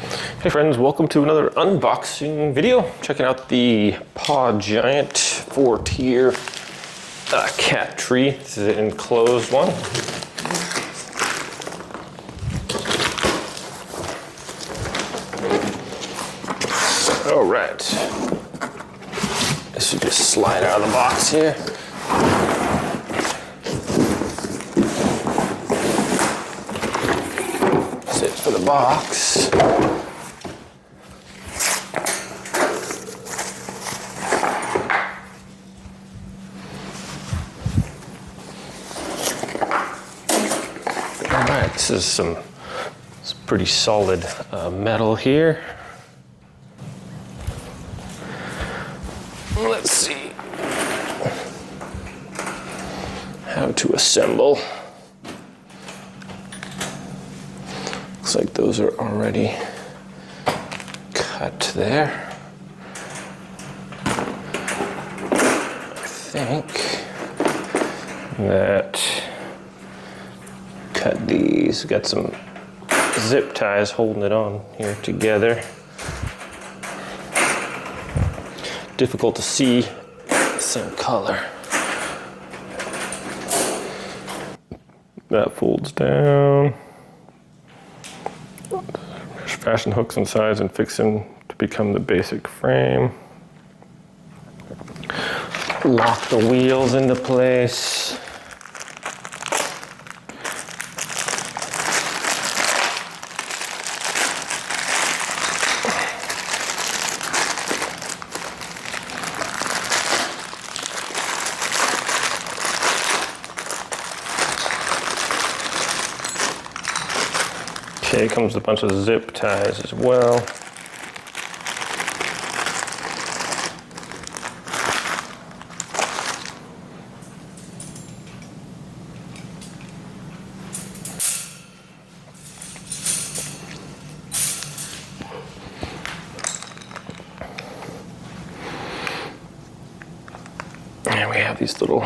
Hey friends, welcome to another unboxing video. Checking out the PawGiant 4-tier cat tree. This is an enclosed one. All right. This should just slide out of the box here. That's it for the box. Alright, this is some pretty solid metal here. Let's see how to assemble. Looks like those are already cut there. I think that cut these, got some zip ties holding it on here together. Difficult to see the same color. That folds down. Just fashion hooks and sides and fix them to become the basic frame. Lock the wheels into place. Okay, comes a bunch of zip ties as well. And we have these little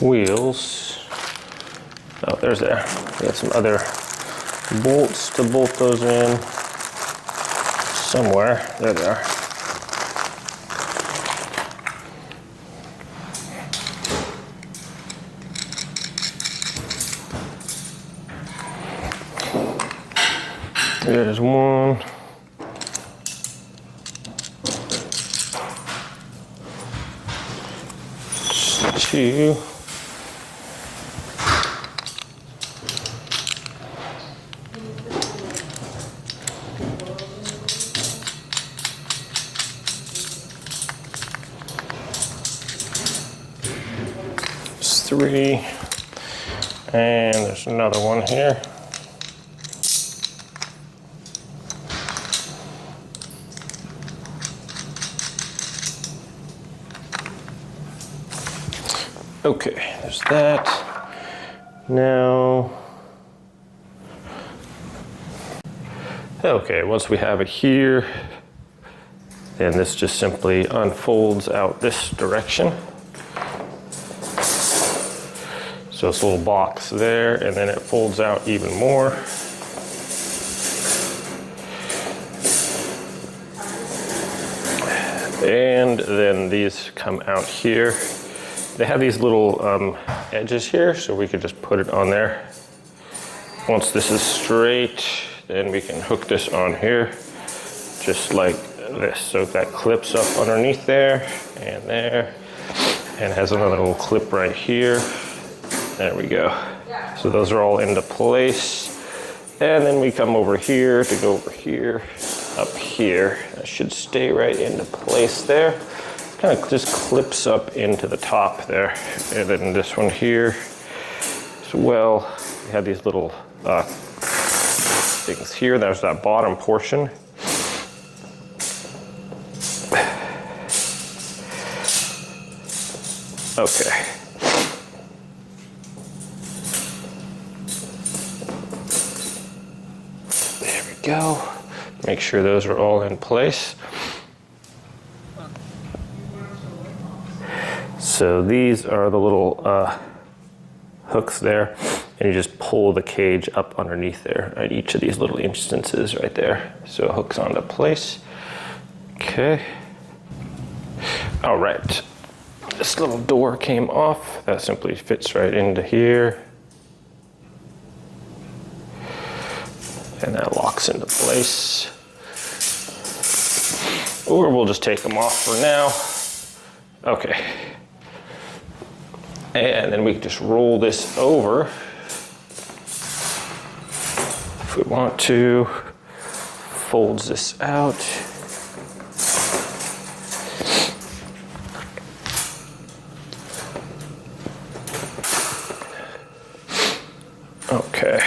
wheels. Oh, there's there. We got some other bolts to bolt those in somewhere. There they are. There's one. Two. Three, and there's another one here. Okay, there's that. Now, okay, once we have it here, then this just simply unfolds out this direction. So it's a little box there, and then it folds out even more. And then these come out here. They have these little edges here, so we could just put it on there. Once this is straight, then we can hook this on here, just like this. So that clips up underneath there, and has another little clip right here. There we go. So those are all into place. And then we come over here to go over here, up here. That should stay right into place there. Kind of just clips up into the top there. And then this one here as well. We have these little things here. There's that bottom portion. Okay. Go. Make sure those are all in place. So these are the little hooks there, and you just pull the cage up underneath there at each of these little instances right there. So it hooks onto place. Okay. All right. This little door came off. That simply fits right into here. And that locks into place. Or we'll just take them off for now. Okay. And then we can just roll this over if we want to. Folds this out. Okay.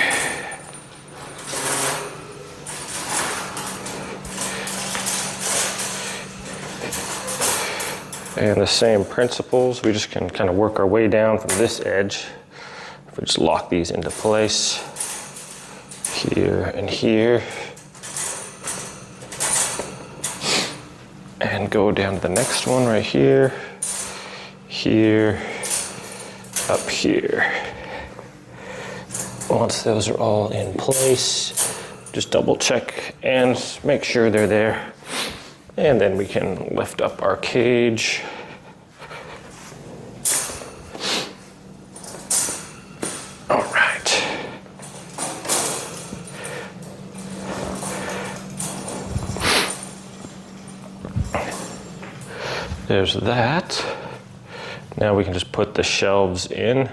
And the same principles, we just can kind of work our way down from this edge. If we just lock these into place, here and here. And go down to the next one right here, here, up here. Once those are all in place, just double check and make sure they're there. And then we can lift up our cage. All right. There's that. Now we can just put the shelves in.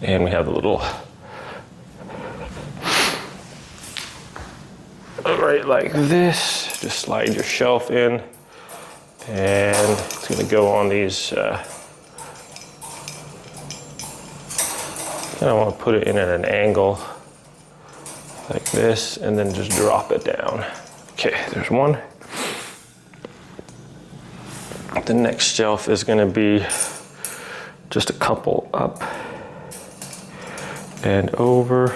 And we have a little, right like this. Just slide your shelf in, and it's gonna go on these, kind of wanna put it in at an angle, like this, and then just drop it down. Okay, there's one. The next shelf is gonna be just a couple up and over.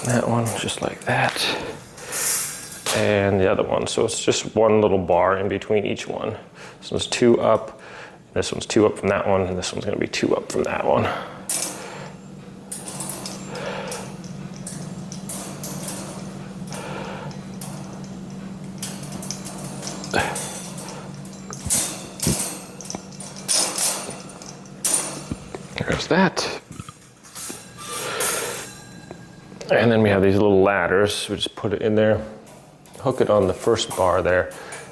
That one, just like that. And the other one, so it's just one little bar in between each one. So it's 2 up, this one's 2 up from that one, and this one's gonna be 2 up from that one. There's that. And then we have these little ladders. We just put it in there, hook it on the first bar there,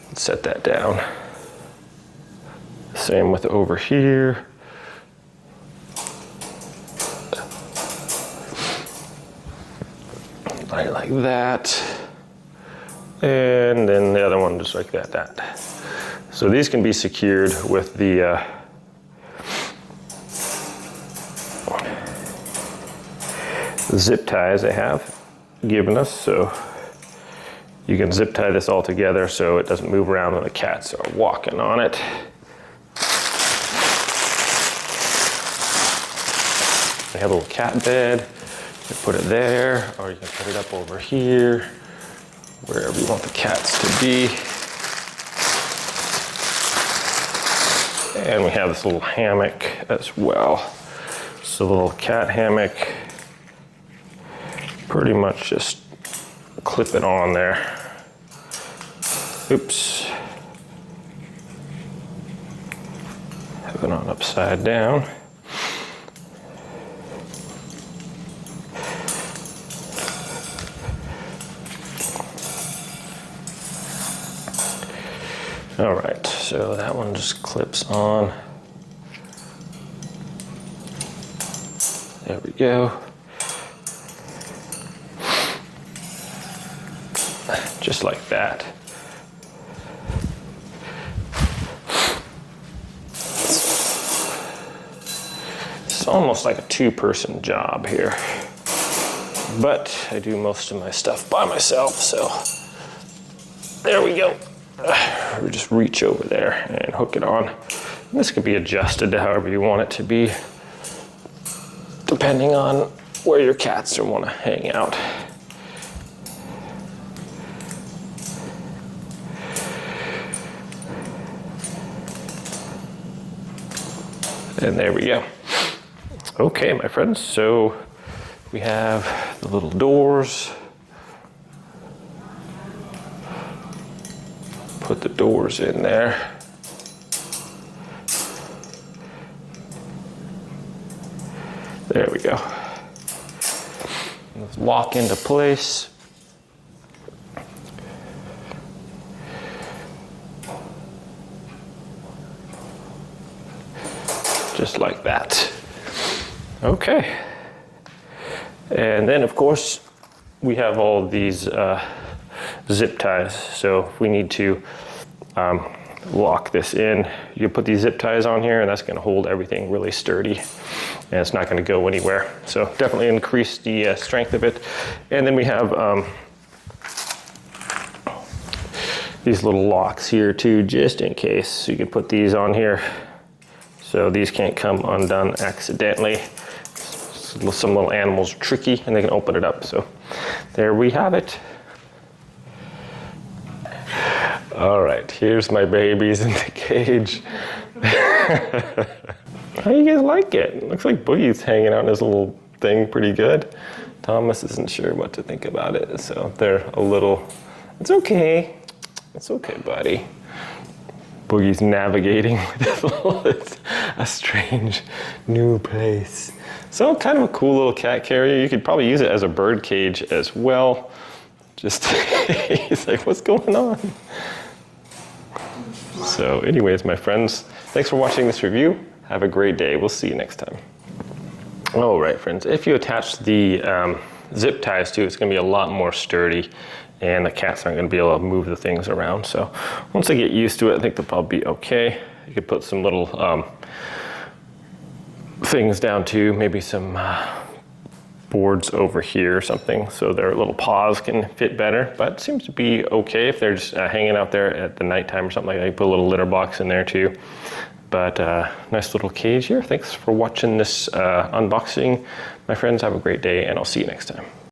and set that down. Same with over here. Right like that. And then the other one just like that. So these can be secured with the zip ties they have given us, so you can zip tie this all together so it doesn't move around when the cats are walking on it. We have a little cat bed. You can put it there, or you can put it up over here, wherever you want the cats to be. And we have this little hammock as well. So the little cat hammock, pretty much just clip it on there. Oops. Have it on upside down. All right, so that one just clips on. There we go. Just like that. It's almost like a 2-person job here. But I do most of my stuff by myself, so there we go. We just reach over there and hook it on. And this can be adjusted to however you want it to be, depending on where your cats want to hang out. And there we go. Okay, my friends, so we have the little doors. Put the doors in there. There we go. Let's lock into place. Just like that. Okay. And then of course, we have all these zip ties. So if we need to lock this in, you put these zip ties on here and that's gonna hold everything really sturdy and it's not gonna go anywhere. So definitely increase the strength of it. And then we have these little locks here too, just in case. So you can put these on here so these can't come undone accidentally. Some little animals are tricky and they can open it up. So there we have it. All right, here's my babies in the cage. How do you guys like it? Looks like Boogie's hanging out in his little thing pretty good. Thomas isn't sure what to think about it, so they're a little, it's okay. It's okay, buddy. Boogie's navigating with a strange new place. So kind of a cool little cat carrier. You could probably use it as a bird cage as well. Just, he's like, what's going on? So anyways, my friends, thanks for watching this review. Have a great day. We'll see you next time. All right, friends, if you attach the zip ties to it, it's gonna be a lot more sturdy and the cats aren't gonna be able to move the things around. So once they get used to it, I think they'll probably be okay. You could put some little things down too, maybe some boards over here or something so their little paws can fit better, but it seems to be okay if they're just hanging out there at the nighttime or something like that. You put a little litter box in there too. But nice little cage here. Thanks for watching this unboxing. My friends, have a great day and I'll see you next time.